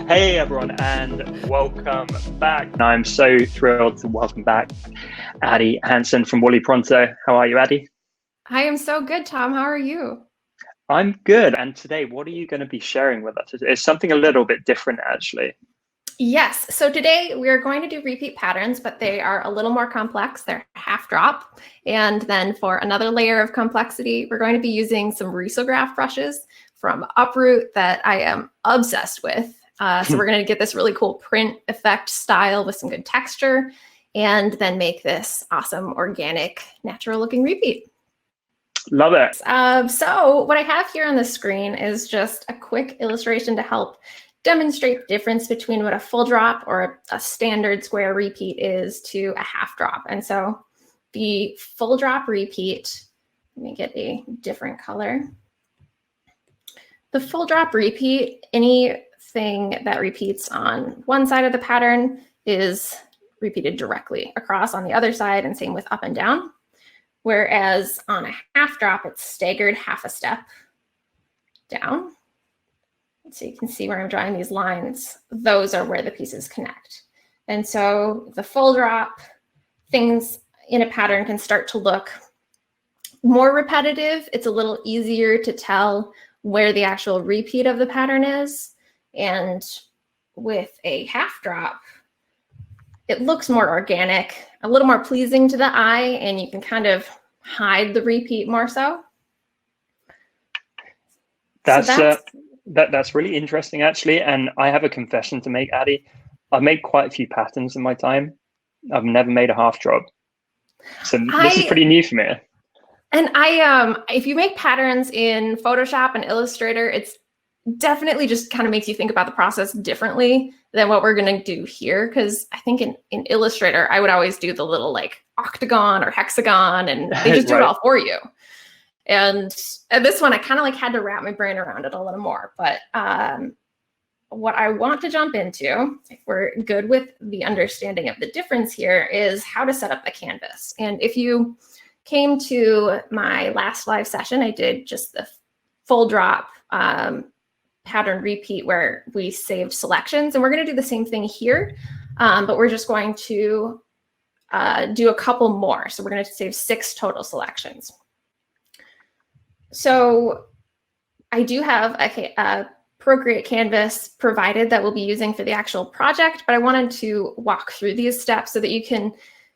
Hey everyone, and welcome back. I'm so thrilled to welcome back Addie Hanson from Wooly Pronto. How are you, Addie? I am so good, Tom. How are you? I'm good. And today, what are you going to be sharing with us? It's something a little bit different, actually. Yes, so today we are going to do repeat patterns, but they are a little more complex. They're half drop. And then for another layer of complexity, we're going to be using some risograph brushes from Uproot that I am obsessed with. So we're going to get this really cool print effect style with some good texture, and then make this awesome, organic, natural looking repeat. Love it. So what I have here on the screen is just a quick illustration to help demonstrate the difference between what a full drop or a standard square repeat is to a half drop. And so the full drop repeat, let me get a different color. The full drop repeat, anything that repeats on one side of the pattern is repeated directly across on the other side, and same with up and down. Whereas on a half drop, it's staggered half a step down. So you can see where I'm drawing these lines. Those are where the pieces connect. And so the full drop, things in a pattern can start to look more repetitive. It's a little easier to tell where the actual repeat of the pattern is. And with a half drop, it looks more organic, a little more pleasing to the eye, and you can kind of hide the repeat more so. That's really interesting, actually. And I have a confession to make, Addie. I've made quite a few patterns in my time. I've never made a half drop. So this is pretty new for me. And if you make patterns in Photoshop and Illustrator, it's definitely just kind of makes you think about the process differently than what we're going to do here. Because I think in Illustrator, I would always do the little like octagon or hexagon, and they just do it all for you. And this one, I kind of like had to wrap my brain around it a little more. But what I want to jump into, if we're good with the understanding of the difference here, is how to set up the canvas. And if you came to my last live session, I did just the full drop pattern repeat where we saved selections. And we're going to do the same thing here, but we're just going to do a couple more. So we're going to save 6 total selections. So I do have a Procreate canvas provided that we'll be using for the actual project, but I wanted to walk through these steps so that you can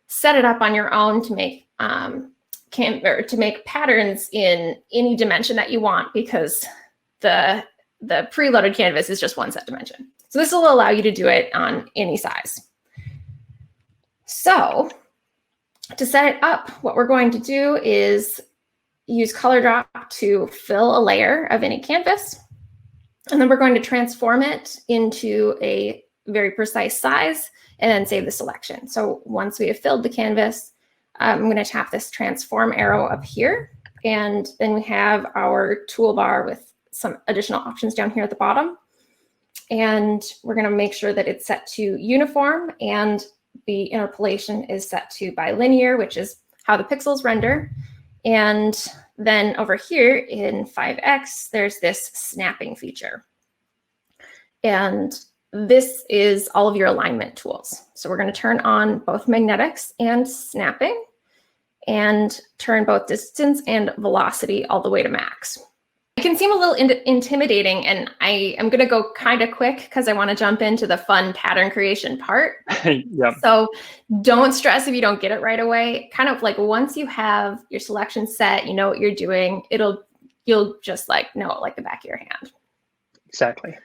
set it up on your own to make patterns in any dimension that you want, because the preloaded canvas is just one set dimension. So this will allow you to do it on any size. So to set it up, what we're going to do is use color drop to fill a layer of any canvas. And then we're going to transform it into a very precise size and then save the selection. So once we have filled the canvas, I'm going to tap this transform arrow up here. And then we have our toolbar with some additional options down here at the bottom. And we're going to make sure that it's set to uniform, and the interpolation is set to bilinear, which is how the pixels render. And then over here in 5X, there's this snapping feature. And this is all of your alignment tools. So we're going to turn on both magnetics and snapping, and turn both distance and velocity all the way to max. It can seem a little intimidating, and I am going to go kind of quick because I want to jump into the fun pattern creation part. Yep. So don't stress if you don't get it right away. Kind of like once you have your selection set, you know what you're doing, you'll just like know it like the back of your hand. Exactly.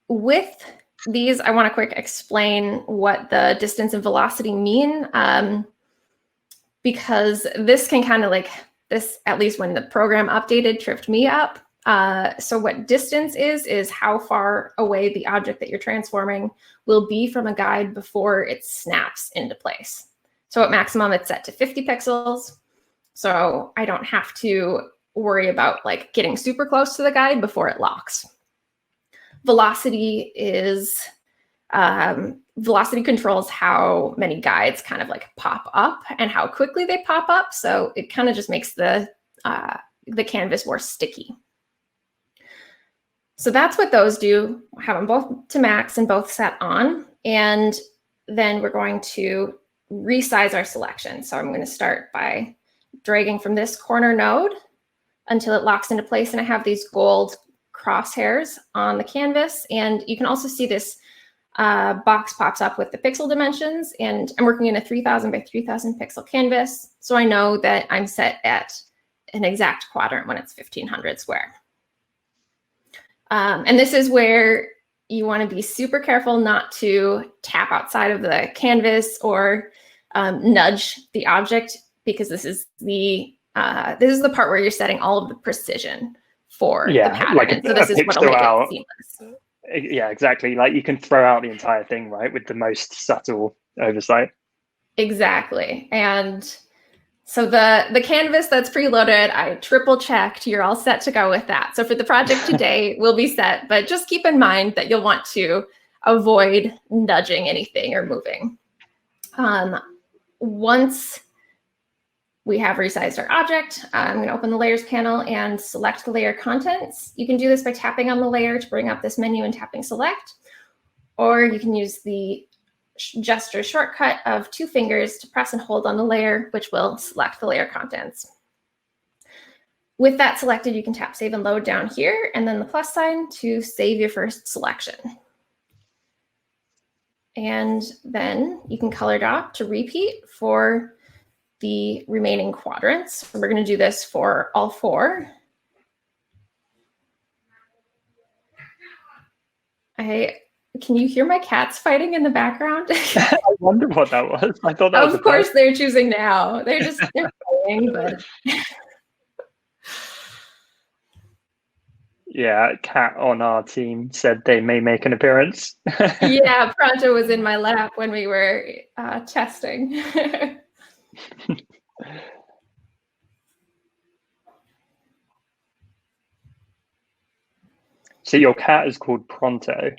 With these, I want to quick explain what the distance and velocity mean, because this can kind of like, this, at least when the program updated, tripped me up. So what distance is how far away the object that you're transforming will be from a guide before it snaps into place. So at maximum, it's set to 50 pixels. So I don't have to worry about like getting super close to the guide before it locks. Velocity is, velocity controls how many guides kind of like pop up and how quickly they pop up. So it kind of just makes the canvas more sticky. So that's what those do. Have them both to max and both set on. And then we're going to resize our selection. So I'm going to start by dragging from this corner node until it locks into place. And I have these gold crosshairs on the canvas. And you can also see this box pops up with the pixel dimensions. And I'm working in a 3000 by 3000 pixel canvas. So I know that I'm set at an exact quadrant when it's 1500 square. And this is where you want to be super careful not to tap outside of the canvas or nudge the object, because this is the part where you're setting all of the precision for the pattern. Like so this is what'll make it seamless. Yeah, exactly. Like you can throw out the entire thing, right, with the most subtle oversight. Exactly. And so the canvas that's preloaded, I triple checked. You're all set to go with that. So for the project today, we'll be set, but just keep in mind that you'll want to avoid nudging anything or moving. Once we have resized our object, I'm going to open the layers panel and select the layer contents. You can do this by tapping on the layer to bring up this menu and tapping select, or you can use the gesture shortcut of 2 fingers to press and hold on the layer, which will select the layer contents. With that selected, you can tap save and load down here, and then the plus sign to save your first selection. And then you can color dot to repeat for the remaining quadrants. We're going to do this for all 4. Can you hear my cats fighting in the background? I wonder what that was. I thought that was of course they're choosing now. They're fighting, but yeah, cat on our team said they may make an appearance. Yeah, Pronto was in my lap when we were testing. So your cat is called Pronto.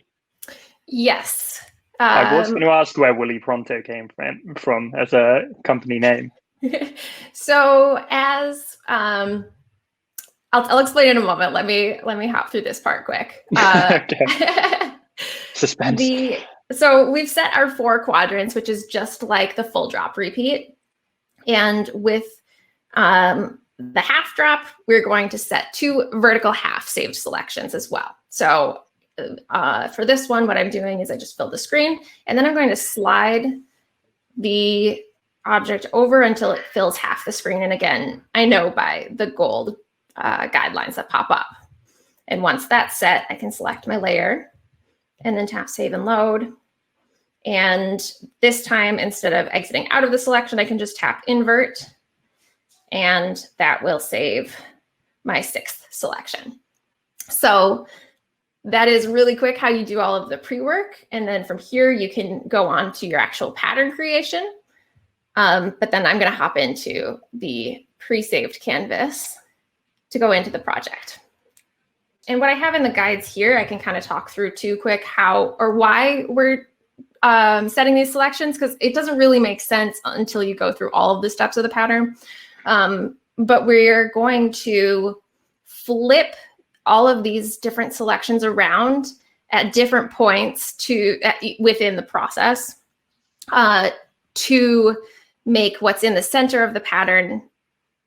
Yes. I was going to ask where Wooly Pronto came from as a company name. So as I'll explain in a moment. Let me hop through this part quick. Okay. Suspense. So we've set our 4 quadrants, which is just like the full drop repeat. And with the half drop, we're going to set 2 vertical half saved selections as well. So for this one, what I'm doing is I just fill the screen, and then I'm going to slide the object over until it fills half the screen. And again, I know by the gold guidelines that pop up. And once that's set, I can select my layer and then tap save and load. And this time, instead of exiting out of the selection, I can just tap invert, and that will save my 6th selection. So that is really quick how you do all of the pre-work. And then from here, you can go on to your actual pattern creation. But then I'm going to hop into the pre-saved canvas to go into the project. And what I have in the guides here, I can kind of talk through too quick how or why we're setting these selections, because it doesn't really make sense until you go through all of the steps of the pattern. But we're going to flip all of these different selections around at different points within the process to make what's in the center of the pattern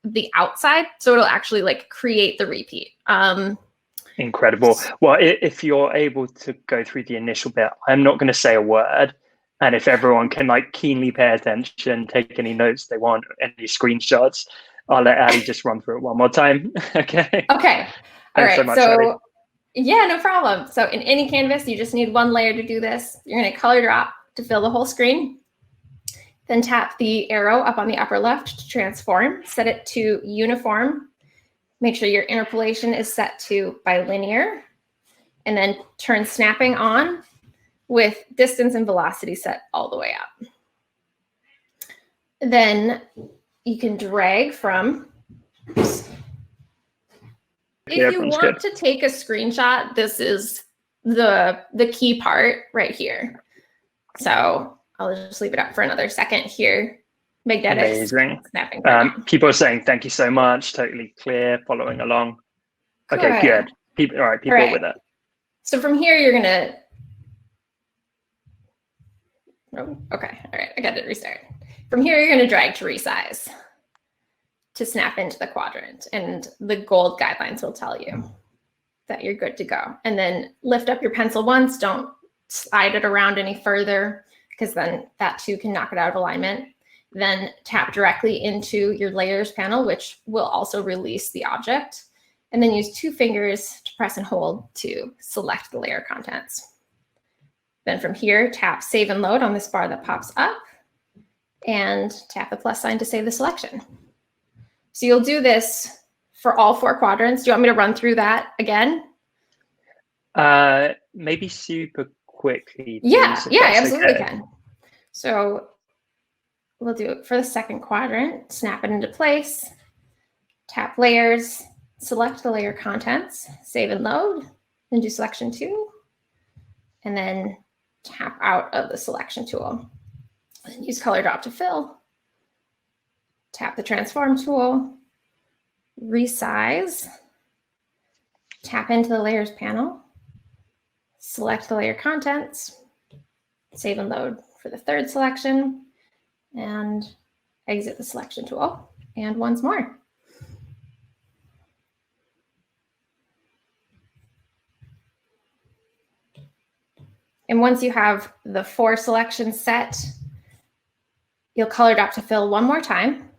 the outside. So it'll actually like create the repeat. Incredible. Well, if you're able to go through the initial bit, I'm not going to say a word. And if everyone can like keenly pay attention, take any notes they want, any screenshots, I'll let Addie just run through it one more time. Okay. Okay. All right. So much, Addie. Yeah, no problem. So in any canvas, you just need 1 layer to do this. You're going to color drop to fill the whole screen. Then tap the arrow up on the upper left to transform. Set it to uniform. Make sure your interpolation is set to bilinear. And then turn snapping on with distance and velocity set all the way up. Then you can drag from. If you want to take a screenshot, this is the key part right here. So I'll just leave it up for another second here. Magnetics. Amazing. Snapping. People are saying thank you so much. Totally clear. Following along. Okay, good. People, all right. People are with it. So from here, you're gonna, oh, okay, all right, I got to restart. From here, you're gonna drag to resize to snap into the quadrant, and the gold guidelines will tell you that you're good to go. And then lift up your pencil once, don't slide it around any further, because then that too can knock it out of alignment. Then tap directly into your layers panel, which will also release the object. And then use 2 fingers to press and hold to select the layer contents. Then from here, tap save and load on this bar that pops up, and tap the plus sign to save the selection. So you'll do this for all 4 quadrants. Do you want me to run through that again? Maybe super quickly. Yeah, absolutely okay. can. So we'll do it for the second quadrant. Snap it into place, tap layers, select the layer contents, save and load, then do selection 2, and then tap out of the selection tool. And use color drop to fill, tap the transform tool, resize, tap into the layers panel, select the layer contents, save and load for the third selection, and exit the selection tool, and once more. And once you have the 4 selections set, you'll color drop to fill one more time.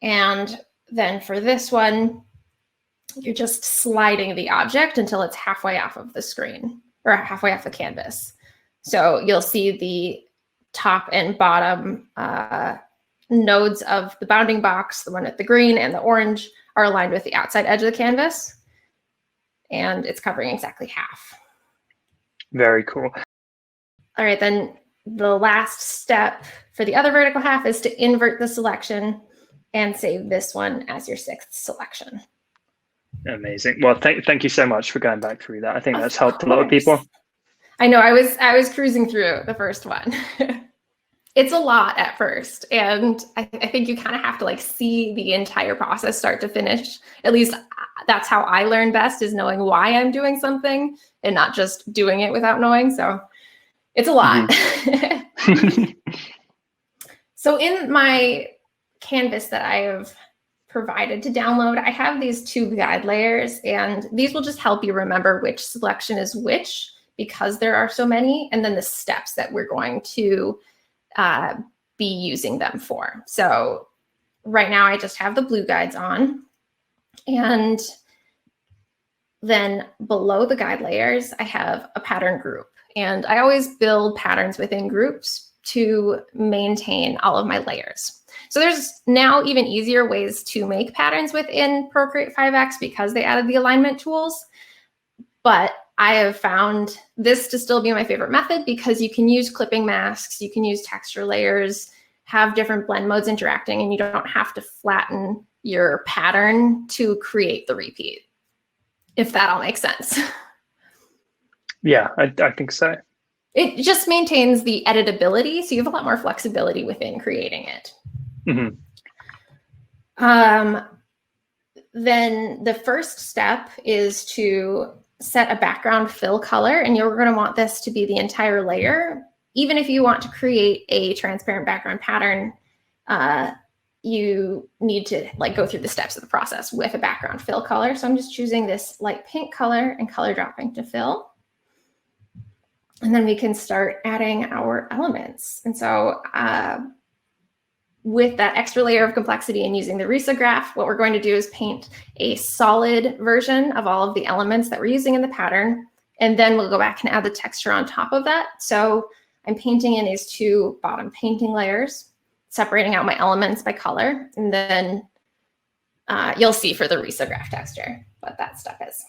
And then for this one, you're just sliding the object until it's halfway off of the screen, or halfway off the canvas. So you'll see the top and bottom nodes of the bounding box, the one with the green and the orange, are aligned with the outside edge of the canvas. And it's covering exactly half. Very cool. All right, then the last step for the other vertical half is to invert the selection and save this one as your 6th selection. Amazing. Well, thank you so much for going back through that. I think that's helped a lot of people. I know, I was cruising through the first one. It's a lot at first, and I think you kind of have to like see the entire process start to finish. At least that's how I learn best, is knowing why I'm doing something and not just doing it without knowing. So it's a lot. Mm-hmm. So in my canvas that I have provided to download, I have these 2 guide layers, and these will just help you remember which selection is which, because there are so many, and then the steps that we're going to be using them for. So right now I just have the blue guides on, and then below the guide layers, I have a pattern group, and I always build patterns within groups to maintain all of my layers. So there's now even easier ways to make patterns within Procreate 5X because they added the alignment tools. But I have found this to still be my favorite method, because you can use clipping masks, you can use texture layers, have different blend modes interacting, and you don't have to flatten your pattern to create the repeat, if that all makes sense. Yeah, I think so. It just maintains the editability, so you have a lot more flexibility within creating it. Mm-hmm. Then the first step is to set a background fill color, and you're going to want this to be the entire layer. Even if you want to create a transparent background pattern, you need to like go through the steps of the process with a background fill color. So I'm just choosing this light pink color and color dropping to fill. And then we can start adding our elements. And so with that extra layer of complexity and using the risograph, what we're going to do is paint a solid version of all of the elements that we're using in the pattern. And then we'll go back and add the texture on top of that. So I'm painting in these 2 bottom painting layers, separating out my elements by color. And then you'll see for the risograph texture what that stuff is.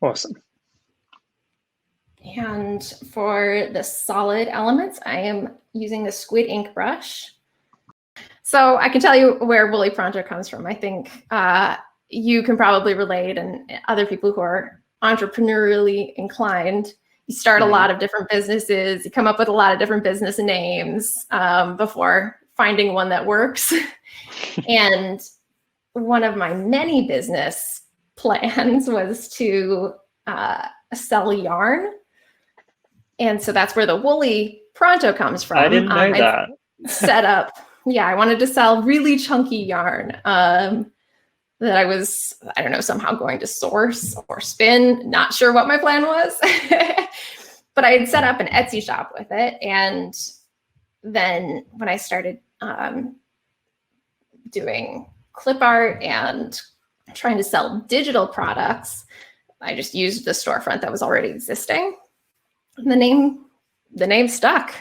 Awesome. And for the solid elements, I am using the squid ink brush. So I can tell you where Wooly Pronto comes from. I think you can probably relate, and other people who are entrepreneurially inclined. You start a lot of different businesses. You come up with a lot of different business names before finding one that works. And one of my many business plans was to sell yarn. And so that's where the Wooly Pronto comes from. I didn't know that. Set up. Yeah, I wanted to sell really chunky yarn that I was, I don't know, somehow going to source or spin. Not sure what my plan was. But I had set up an Etsy shop with it. And then when I started doing clip art and trying to sell digital products, I just used the storefront that was already existing. And the name stuck.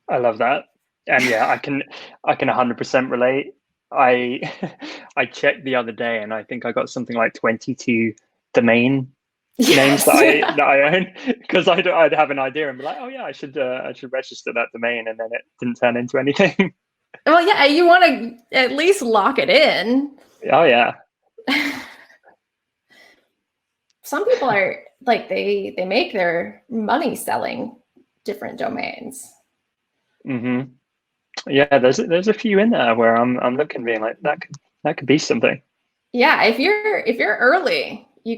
I love that. And yeah, I can 100% relate. I checked the other day and I think I got something like 22 domain names that I own, because I'd have an idea and be like, oh yeah, I should register that domain, and then it didn't turn into anything. Well, yeah, you want to at least lock it in. Oh yeah. Some people are like, they make their money selling different domains. Mm-hmm. Yeah, there's a few in there where I'm looking, being like, that could be something. Yeah, if you're early, you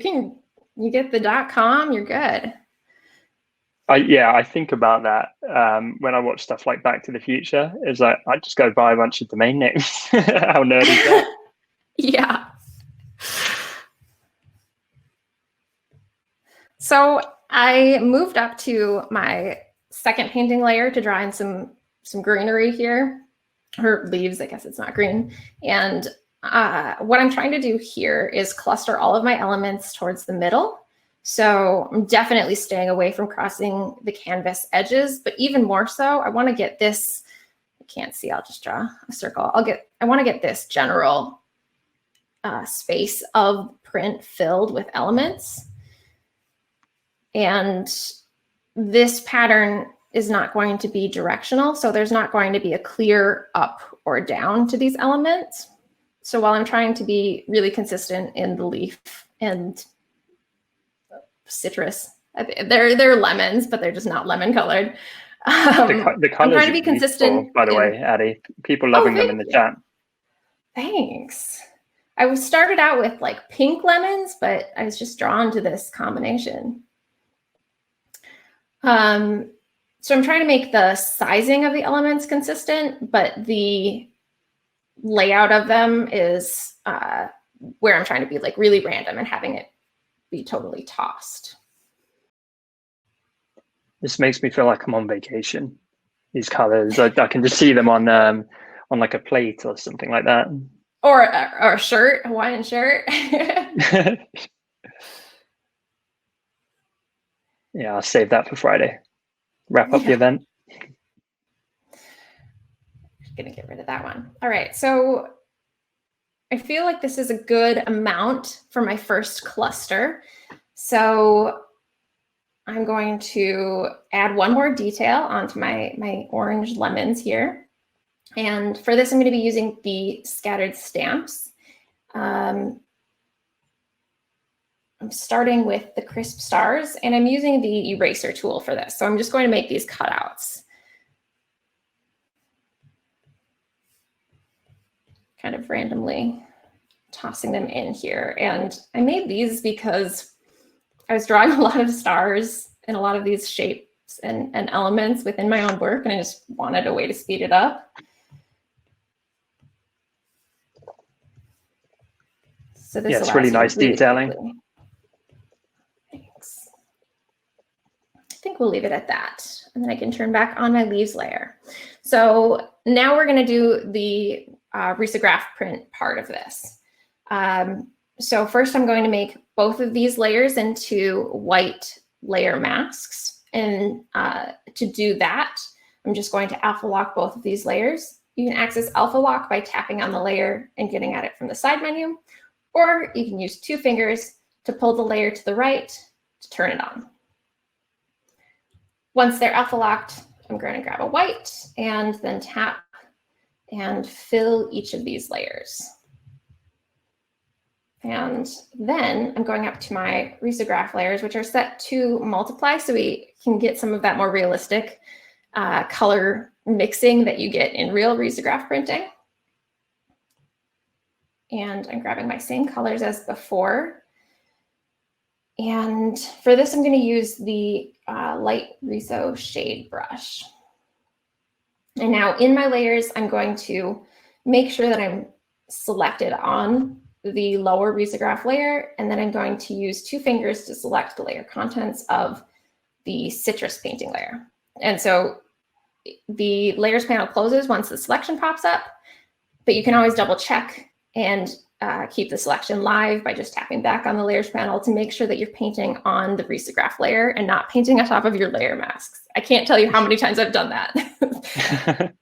get the .com, you're good. I think about that when I watch stuff like Back to the Future. Is like, I just go buy a bunch of domain names. How nerdy is that? Yeah. So I moved up to my second painting layer to draw in some greenery here, or leaves. I guess it's not green. And what I'm trying to do here is cluster all of my elements towards the middle. So I'm definitely staying away from crossing the canvas edges, but even more so, I want to get this, I can't see, I'll just draw a circle. I want to get this general space of print filled with elements. And this pattern is not going to be directional, so there's not going to be a clear up or down to these elements. So while I'm trying to be really consistent in the leaf and citrus, they're lemons, but they're just not lemon colored. The colors, I'm trying to be consistent. By the way, Addie, people loving them in the chat. Thanks. I started out with like pink lemons, but I was just drawn to this combination. So I'm trying to make the sizing of the elements consistent, but the layout of them is where I'm trying to be like really random and having it be totally tossed. This makes me feel like I'm on vacation. These colors, I can just see them on like a plate or something like that, or a shirt, a Hawaiian shirt. Yeah, I'll save that for Friday. Wrap up the event. Gonna get rid of that one. All right, so I feel like this is a good amount for my first cluster. So I'm going to add one more detail onto my orange lemons here. And for this, I'm going to be using the scattered stamps. I'm starting with the crisp stars, and I'm using the eraser tool for this. So I'm just going to make these cutouts. Kind of randomly tossing them in here. And I made these because I was drawing a lot of stars and a lot of these shapes and elements within my own work, and I just wanted a way to speed it up. So this it's really nice detailing. Quickly. Thanks. I think we'll leave it at that. And then I can turn back on my leaves layer. So now we're going to do the risograph print part of this. So first I'm going to make both of these layers into white layer masks. And to do that, I'm just going to alpha lock both of these layers. You can access alpha lock by tapping on the layer and getting at it from the side menu, or you can use 2 fingers to pull the layer to the right to turn it on. Once they're alpha locked, I'm going to grab a white and then tap and fill each of these layers. And then I'm going up to my risograph layers, which are set to multiply, so we can get some of that more realistic color mixing that you get in real risograph printing. and I'm grabbing my same colors as before. And for this, I'm going to use the light resize shade brush. And now in my layers, I'm going to make sure that I'm selected on the lower risograph layer, and then I'm going to use 2 fingers to select the layer contents of the citrus painting layer. And so the layers panel closes once the selection pops up, but you can always double check and keep the selection live by just tapping back on the layers panel to make sure that you're painting on the risograph layer and not painting on top of your layer masks. I can't tell you how many times I've done that.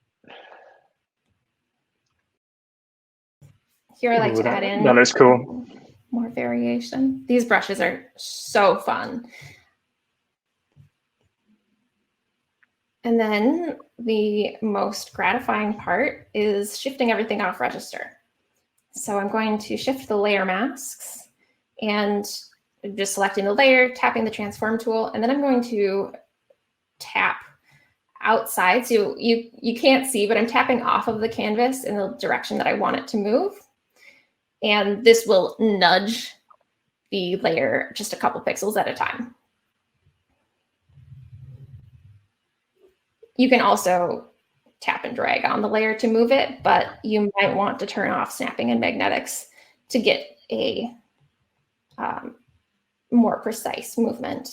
Here I like to add in that is cool. More variation. These brushes are so fun. And then the most gratifying part is shifting everything off register. So I'm going to shift the layer masks and just selecting the layer, tapping the transform tool, and then I'm going to tap outside. So you can't see, but I'm tapping off of the canvas in the direction that I want it to move. And this will nudge the layer just a couple pixels at a time. You can also tap and drag on the layer to move it, but you might want to turn off snapping and magnetics to get a more precise movement.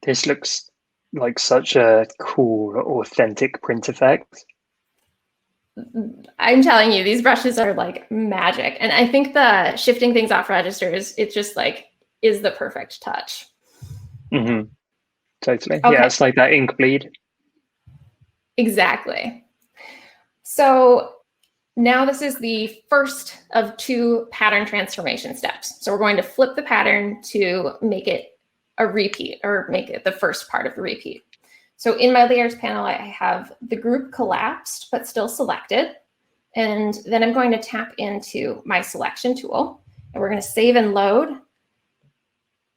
This looks like such a cool, authentic print effect. I'm telling you, these brushes are like magic. And I think the shifting things off register is the perfect touch. Mm-hmm. Totally. Okay. Yeah, it's like that ink bleed. Exactly. So now this is the first of 2 pattern transformation steps. So we're going to flip the pattern to make it a repeat, or make it the first part of the repeat. So in my layers panel, I have the group collapsed, but still selected. And then I'm going to tap into my selection tool, and we're going to save and load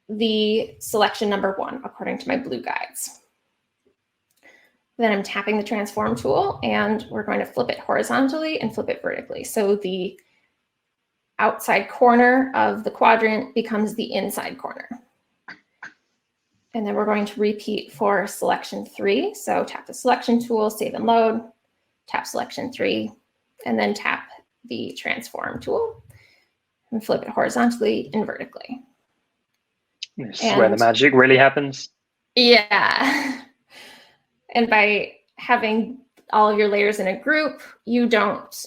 the selection number 1 according to my blue guides. Then I'm tapping the transform tool, and we're going to flip it horizontally and flip it vertically. So the outside corner of the quadrant becomes the inside corner. And then we're going to repeat for selection 3. So tap the selection tool, save and load, tap selection 3, and then tap the transform tool and flip it horizontally and vertically. This is where the magic really happens. Yeah. And by having all of your layers in a group, you don't,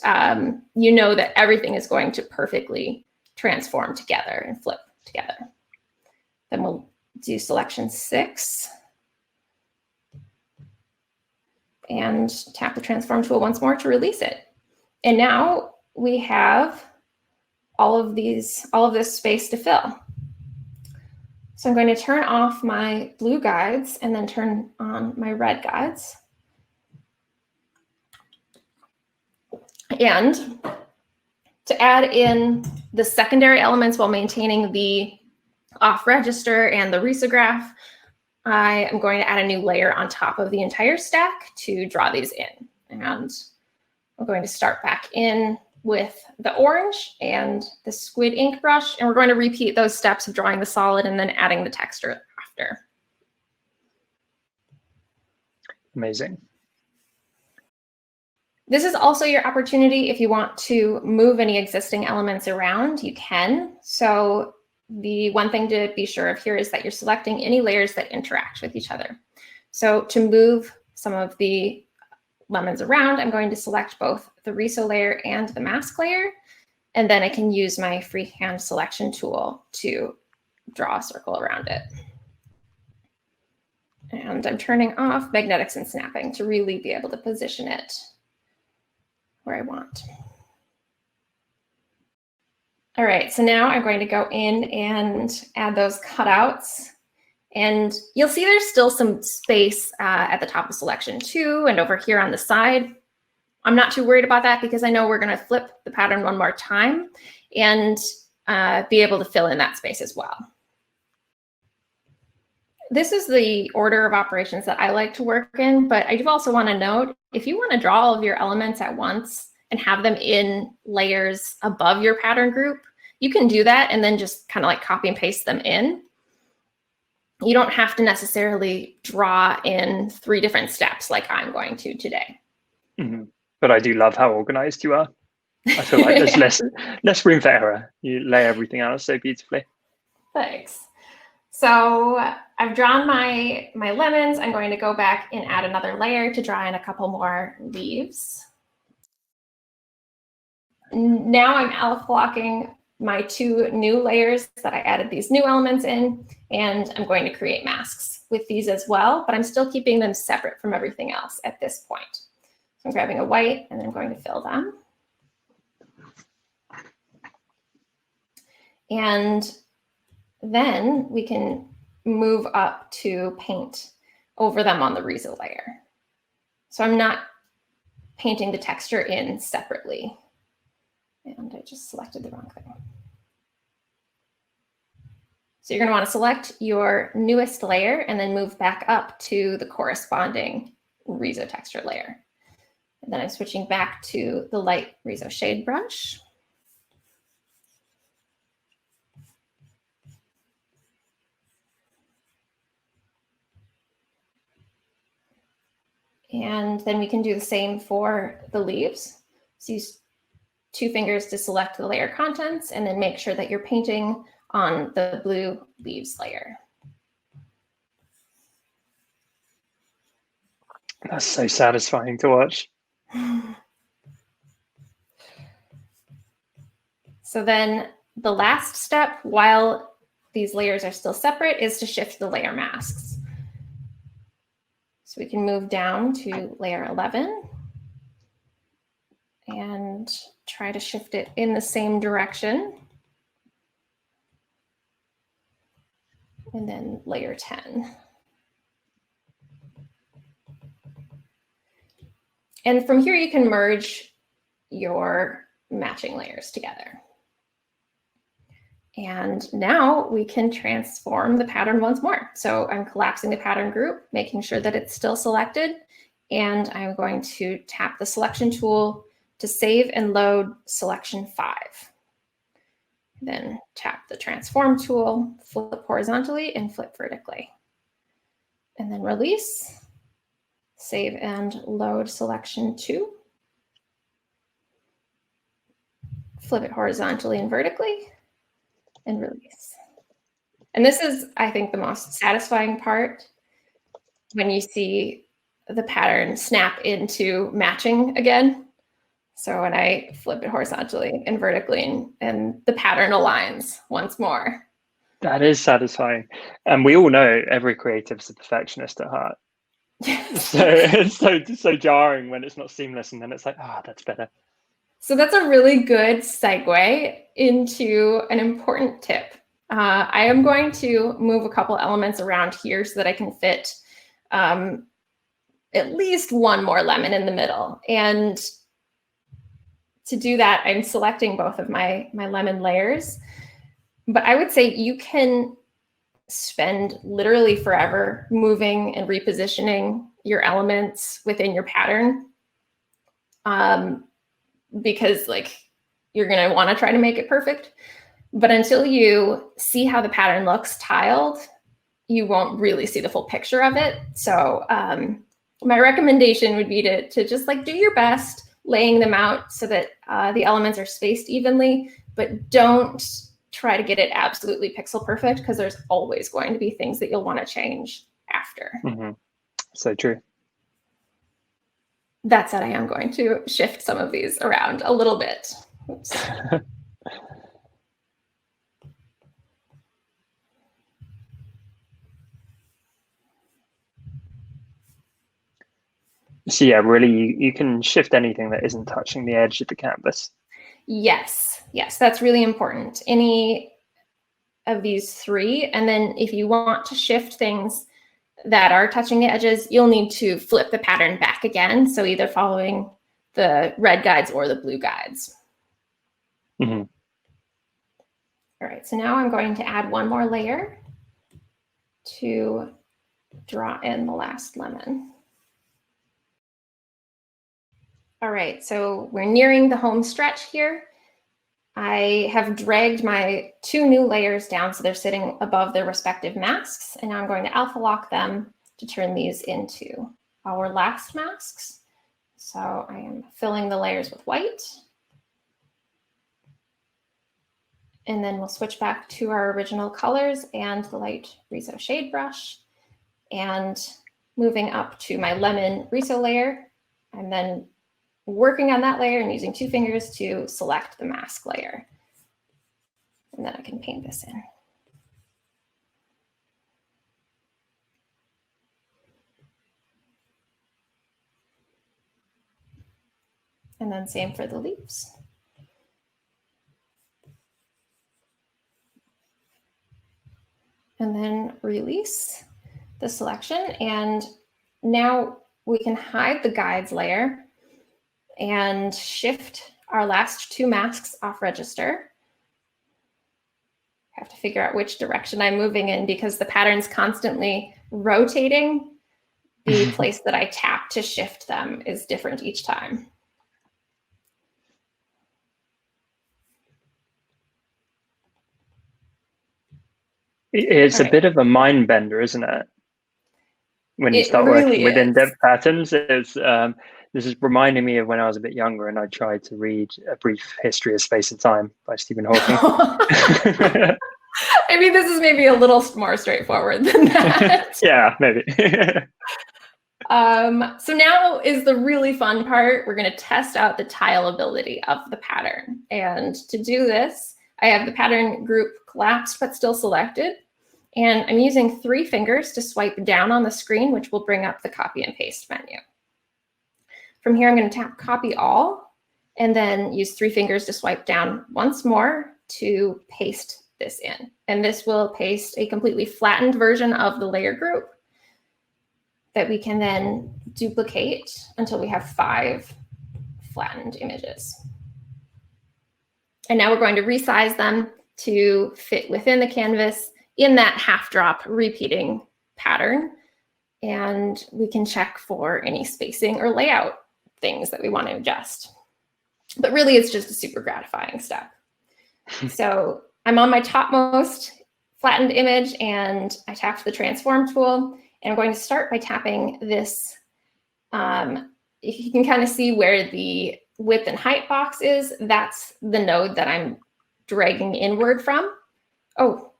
you know that everything is going to perfectly transform together and flip together. Then we'll do selection 6 and tap the transform tool once more to release it. And now we have all of this space to fill. So I'm going to turn off my blue guides and then turn on my red guides. And to add in the secondary elements while maintaining the off register and the risograph, I am going to add a new layer on top of the entire stack to draw these in. And I'm going to start back in with the orange and the squid ink brush, and we're going to repeat those steps of drawing the solid and then adding the texture after. Amazing. This is also your opportunity if you want to move any existing elements around, you can. So the one thing to be sure of here is that you're selecting any layers that interact with each other. So to move some of the lemons around, I'm going to select both the riso layer and the mask layer, and then I can use my freehand selection tool to draw a circle around it. And I'm turning off magnetics and snapping to really be able to position it where I want. All right, so now I'm going to go in and add those cutouts. And you'll see there's still some space at the top of selection 2 and over here on the side. I'm not too worried about that because I know we're going to flip the pattern one more time and be able to fill in that space as well. This is the order of operations that I like to work in, but I do also want to note, if you want to draw all of your elements at once, and have them in layers above your pattern group, you can do that and then just kind of like copy and paste them in. You don't have to necessarily draw in 3 different steps like I'm going to today. Mm-hmm. But I do love how organized you are. I feel like there's less room for error. You lay everything out so beautifully. Thanks. So I've drawn my lemons. I'm going to go back and add another layer to draw in a couple more leaves. Now I'm alpha blocking my 2 new layers that I added these new elements in, and I'm going to create masks with these as well, but I'm still keeping them separate from everything else at this point. So I'm grabbing a white and I'm going to fill them. And then we can move up to paint over them on the resize layer. So I'm not painting the texture in separately. And I just selected the wrong thing. So you're going to want to select your newest layer and then move back up to the corresponding resize texture layer. And then I'm switching back to the light resize shade brush. And then we can do the same for the leaves. So use 2 fingers to select the layer contents and then make sure that you're painting on the blue leaves layer. That's so satisfying to watch. So then the last step, while these layers are still separate, is to shift the layer masks. So we can move down to layer 11 and try to shift it in the same direction. And then layer 10. And from here, you can merge your matching layers together. And now we can transform the pattern once more. So I'm collapsing the pattern group, making sure that it's still selected. And I'm going to tap the selection tool to save and load selection 5. Then tap the transform tool, flip horizontally and flip vertically. And then release, save and load selection 2. Flip it horizontally and vertically. And release. And this is, I think, the most satisfying part when you see the pattern snap into matching again. So when I flip it horizontally and vertically and the pattern aligns once more. That is satisfying. And we all know every creative's a perfectionist at heart. Yes. So it's so jarring when it's not seamless and then it's like, that's better. So that's a really good segue into an important tip. I am going to move a couple elements around here so that I can fit at least 1 more lemon in the middle. And to do that, I'm selecting both of my lemon layers. But I would say you can spend literally forever moving and repositioning your elements within your pattern. Because you're going to want to try to make it perfect. But until you see how the pattern looks tiled, you won't really see the full picture of it. So my recommendation would be to just do your best laying them out so that the elements are spaced evenly, but don't try to get it absolutely pixel perfect because there's always going to be things that you'll want to change after. Mm-hmm. So true. That said, I am going to shift some of these around a little bit. Oops. So yeah, really, you can shift anything that isn't touching the edge of the canvas. Yes, that's really important. Any of these 3. And then if you want to shift things that are touching the edges, you'll need to flip the pattern back again. So either following the red guides or the blue guides. Mm-hmm. All right, so now I'm going to add 1 more layer to draw in the last lemon. All right, so we're nearing the home stretch here. I have dragged my 2 new layers down so they're sitting above their respective masks, and now I'm going to alpha lock them to turn these into our last masks. So I am filling the layers with white. And then we'll switch back to our original colors and the light Riso shade brush. And moving up to my lemon Riso layer, and then working on that layer and using 2 fingers to select the mask layer. And then I can paint this in. And then same for the leaves. And then release the selection. And now we can hide the guides layer and shift our last 2 masks off register. I have to figure out which direction I'm moving in because the pattern's constantly rotating. The place that I tap to shift them is different each time. It's a bit of a mind bender, isn't it? When you start working with in-depth patterns, it's this is reminding me of when I was a bit younger and I tried to read A Brief History of Space and Time by Stephen Hawking. I mean, this is maybe a little more straightforward than that. Yeah, maybe. So now is the really fun part. We're going to test out the tileability of the pattern. And to do this, I have the pattern group collapsed but still selected. And I'm using 3 fingers to swipe down on the screen, which will bring up the copy and paste menu. From here, I'm going to tap copy all and then use 3 fingers to swipe down once more to paste this in. And this will paste a completely flattened version of the layer group that we can then duplicate until we have 5 flattened images. And now we're going to resize them to fit within the canvas in that half drop repeating pattern. And we can check for any spacing or layout things that we want to adjust. But really, it's just a super gratifying step. So I'm on my topmost flattened image and I tapped the transform tool. And I'm going to start by tapping this. You can kind of see where the width and height box is. That's the node that I'm dragging inward from. Oh,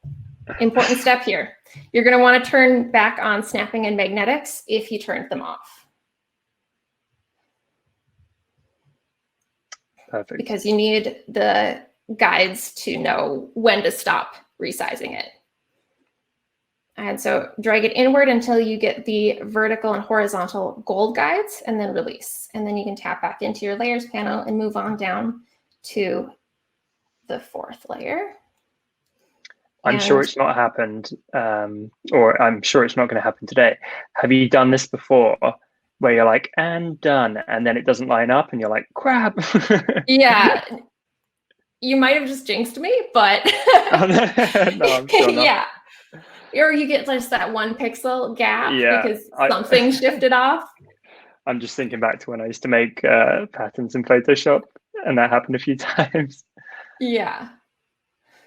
important step here. You're going to want to turn back on snapping and magnetics if you turned them off. Perfect. Because you need the guides to know when to stop resizing it. And so drag it inward until you get the vertical and horizontal gold guides and then release. And then you can tap back into your layers panel and move on down to the 4th layer. I'm sure it's not happened, or I'm sure it's not going to happen today. Have you done this before where you're like, and done, and then it doesn't line up and you're like, crap? Yeah. You might have just jinxed me, but No, I'm sure not. Yeah. Or you get just that 1 pixel gap because something shifted off. I'm just thinking back to when I used to make patterns in Photoshop, and that happened a few times. Yeah.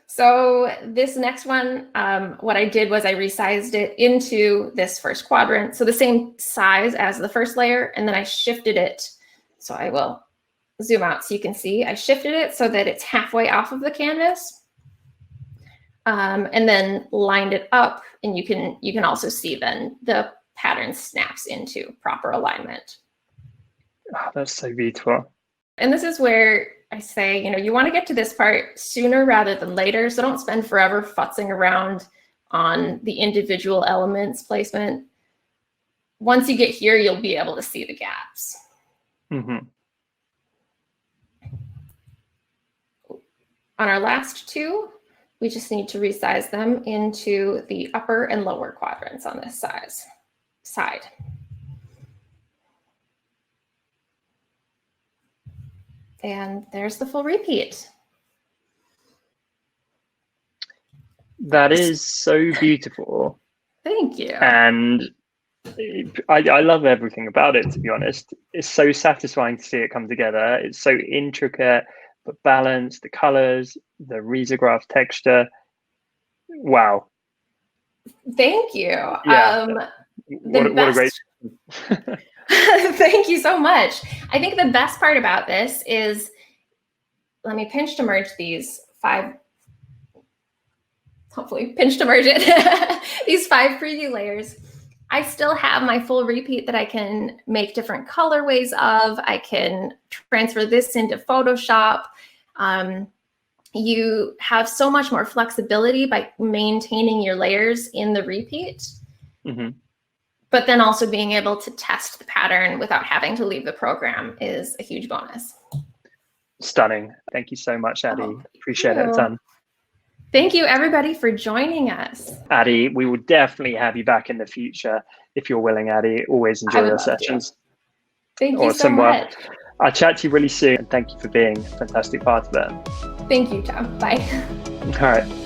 So this next one, what I did was I resized it into this first quadrant. So the same size as the first layer, and then I shifted it. So I will zoom out so you can see. I shifted it so that it's halfway off of the canvas. And then lined it up, and you can also see then the pattern snaps into proper alignment. Oh, that's so beautiful. And this is where I say, you want to get to this part sooner rather than later. So don't spend forever futzing around on the individual elements placement. Once you get here, you'll be able to see the gaps. Mm-hmm. On our last 2, we just need to resize them into the upper and lower quadrants on this side. And there's the full repeat. That is so beautiful. Thank you. And I love everything about it, to be honest. It's so satisfying to see it come together. It's so intricate, but balanced, the colors, the risograph texture. Wow. Thank you. Yeah. What a great. Thank you so much. I think the best part about this is, let me pinch to merge these 5, hopefully pinch to merge it, these 5 preview layers. I still have my full repeat that I can make different colorways of. I can transfer this into Photoshop. You have so much more flexibility by maintaining your layers in the repeat, but then also being able to test the pattern without having to leave the program is a huge bonus. Stunning. Thank you so much, Addie. Appreciate it a ton. Thank you, everybody, for joining us. Addie, we will definitely have you back in the future if you're willing, Addie. Always enjoy your sessions. Thank you so much. I'll chat to you really soon, and thank you for being a fantastic part of it. Thank you, Tom. Bye. All right.